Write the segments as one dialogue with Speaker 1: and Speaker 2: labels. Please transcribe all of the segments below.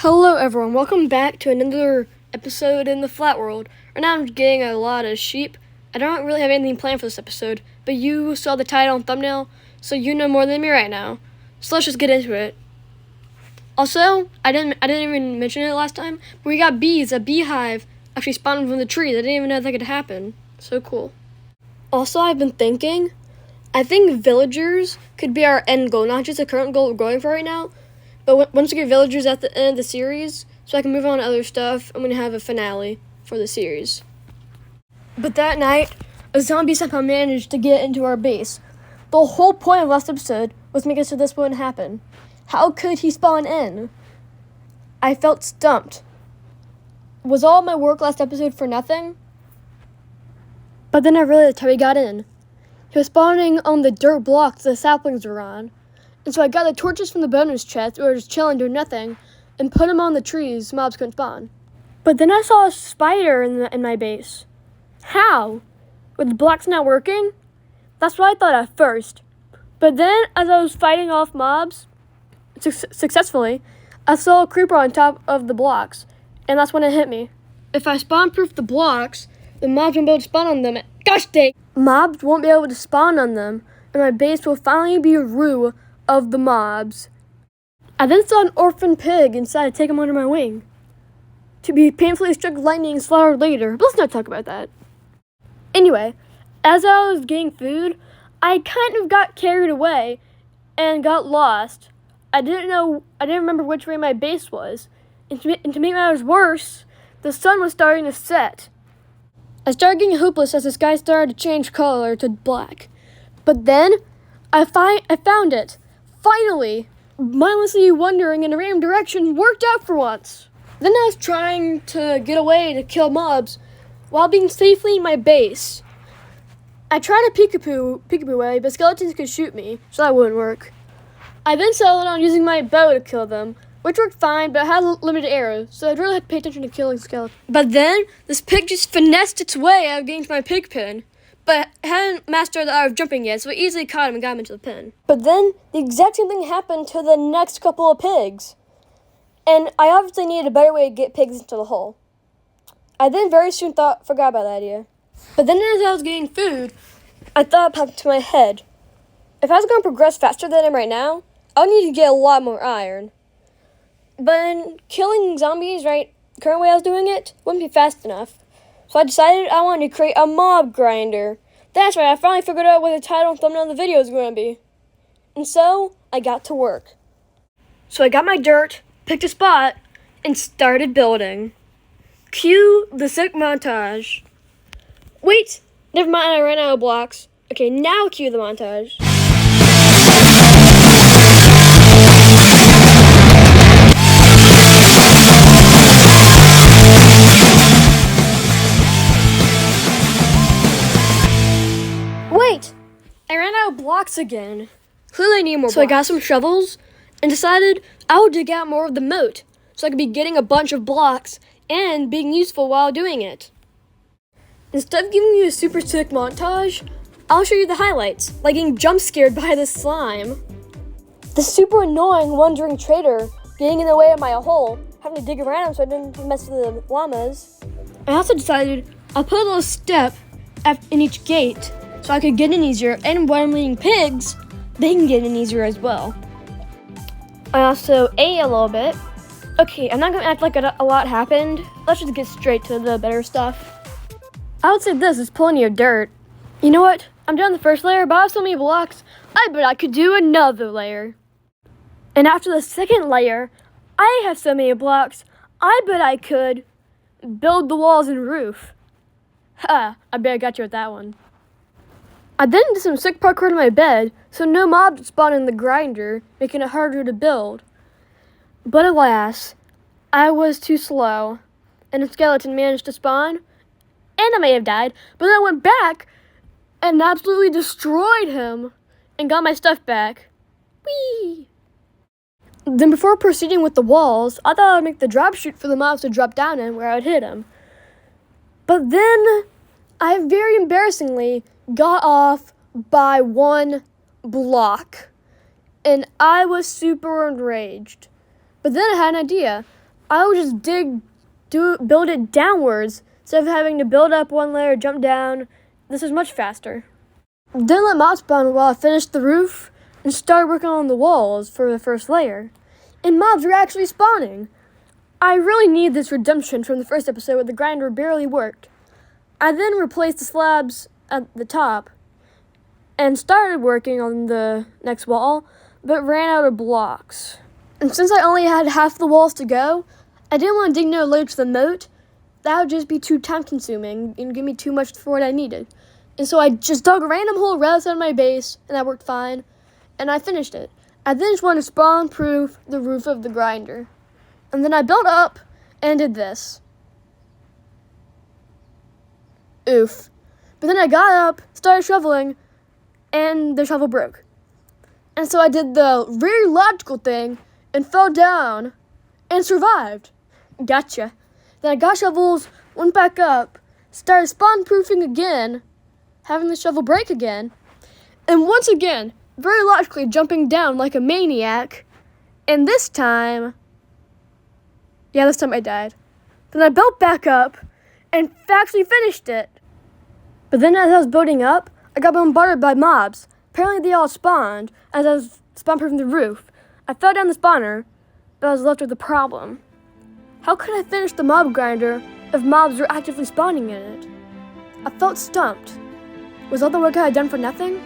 Speaker 1: Hello everyone, welcome back to another episode in the Flat World. Right now I'm getting a lot of sheep. I don't really have anything planned for this episode, but you saw the title and thumbnail, so you know more than me right now. So let's just get into it. Also, I didn't even mention it last time, but we got bees. A beehive actually spawned from the trees. I didn't even know that could happen. So cool. Also, I've been thinking, I think villagers could be our end goal, not just the current goal we're going for right now, but once we get villagers at the end of the series, so I can move on to other stuff, I'm going to have a finale for the series. But that night, a zombie somehow managed to get into our base. The whole point of last episode was to make it so this wouldn't happen. How could he spawn in? I felt stumped. Was all my work last episode for nothing? But then I realized how he got in. He was spawning on the dirt blocks the saplings were on. And so I got the torches from the bonus chest, or just chilling doing nothing, and put them on the trees so mobs couldn't spawn. But then I saw a spider in my base. How? Were the blocks not working? That's what I thought at first. But then, as I was fighting off mobs successfully, I saw a creeper on top of the blocks, and that's when it hit me. If I spawn-proof the blocks, the mobs won't be able to spawn on them. Gosh dang! Mobs won't be able to spawn on them, and my base will finally be a rue of the mobs. I then saw an orphan pig and decided to take him under my wing, to be painfully struck with lightning and slaughtered later. But let's not talk about that. Anyway, as I was getting food, I kind of got carried away and got lost. I didn't remember which way my base was. And to make matters worse, the sun was starting to set. I started getting hopeless as the sky started to change color to black. But then, I found it. Finally, mindlessly wandering in a random direction worked out for once. Then I was trying to get away to kill mobs while being safely in my base. I tried a peekaboo way, but skeletons could shoot me, so that wouldn't work. I then settled on using my bow to kill them, which worked fine, but I had limited arrows, so I'd really have to pay attention to killing skeletons. But then, this pig just finessed its way out of getting to my pig pen. But hadn't mastered the art of jumping yet, so I easily caught him and got him into the pen. But then, the exact same thing happened to the next couple of pigs. And I obviously needed a better way to get pigs into the hole. I then very soon forgot about that idea. But then as I was getting food, I thought it popped into my head. If I was going to progress faster than I am right now, I would need to get a lot more iron. But in killing zombies, the current way I was doing it, wouldn't be fast enough. So I decided I wanted to create a mob grinder. That's right, I finally figured out what the title and thumbnail of the video is going to be. And so, I got to work. So I got my dirt, picked a spot, and started building. Cue the sick montage. Wait, never mind, I ran out of blocks. Okay, now cue the montage. Wait! I ran out of blocks again. Clearly I need more blocks. So I got some shovels and decided I would dig out more of the moat so I could be getting a bunch of blocks and being useful while doing it. Instead of giving you a super sick montage, I'll show you the highlights, like getting jump scared by the slime, the super annoying wandering trader getting in the way of my hole, having to dig around him so I didn't mess with the llamas. I also decided I'll put a little step in each gate so I could get in easier, and when I'm eating pigs, they can get in easier as well. I also ate a little bit. Okay, I'm not going to act like a lot happened. Let's just get straight to the better stuff. I would say this is plenty of dirt. You know what? I'm done the first layer, but I have so many blocks, I bet I could do another layer. And after the second layer, I have so many blocks, I bet I could build the walls and roof. Ha, I bet I got you with that one. I then did some sick parkour in my bed, so no mobs would spawn in the grinder, making it harder to build. But alas, I was too slow, and a skeleton managed to spawn, and I may have died, but then I went back and absolutely destroyed him, and got my stuff back. Whee! Then before proceeding with the walls, I thought I would make the drop chute for the mobs to drop down in where I would hit them. But then, I very embarrassingly got off by one block, and I was super enraged. But then I had an idea. I would just build it downwards instead of having to build up one layer, jump down. This is much faster. Then let mobs spawn while I finished the roof and started working on the walls for the first layer. And mobs are actually spawning. I really need this redemption from the first episode where the grinder barely worked. I then replaced the slabs at the top and started working on the next wall, but ran out of blocks. And since I only had half the walls to go, I didn't want to dig no layer to the moat. That would just be too time-consuming and give me too much for what I needed. And so I just dug a random hole right outside my base, and that worked fine. And I finished it. I then just wanted to spawn-proof the roof of the grinder. And then I built up and did this. Oof. But then I got up, started shoveling, and the shovel broke. And so I did the very logical thing and fell down and survived. Gotcha. Then I got shovels, went back up, started spawn-proofing again, having the shovel break again, and once again, very logically jumping down like a maniac, and this time I died. Then I built back up and actually finished it. But then as I was building up, I got bombarded by mobs. Apparently they all spawned as I was spawn-proofing the roof. I fell down the spawner, but I was left with a problem. How could I finish the mob grinder if mobs were actively spawning in it? I felt stumped. Was all the work I had done for nothing?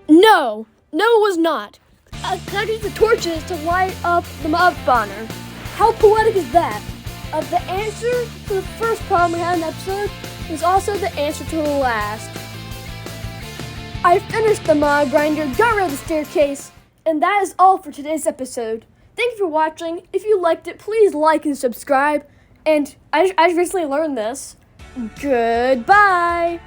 Speaker 1: No, it was not. I used the torches to light up the mob spawner. How poetic is that? The answer to the first problem we had in the episode is also the answer to the last. I finished the mob grinder, got rid of the staircase, and that is all for today's episode. Thank you for watching. If you liked it, please like and subscribe. And I just recently learned this. Goodbye.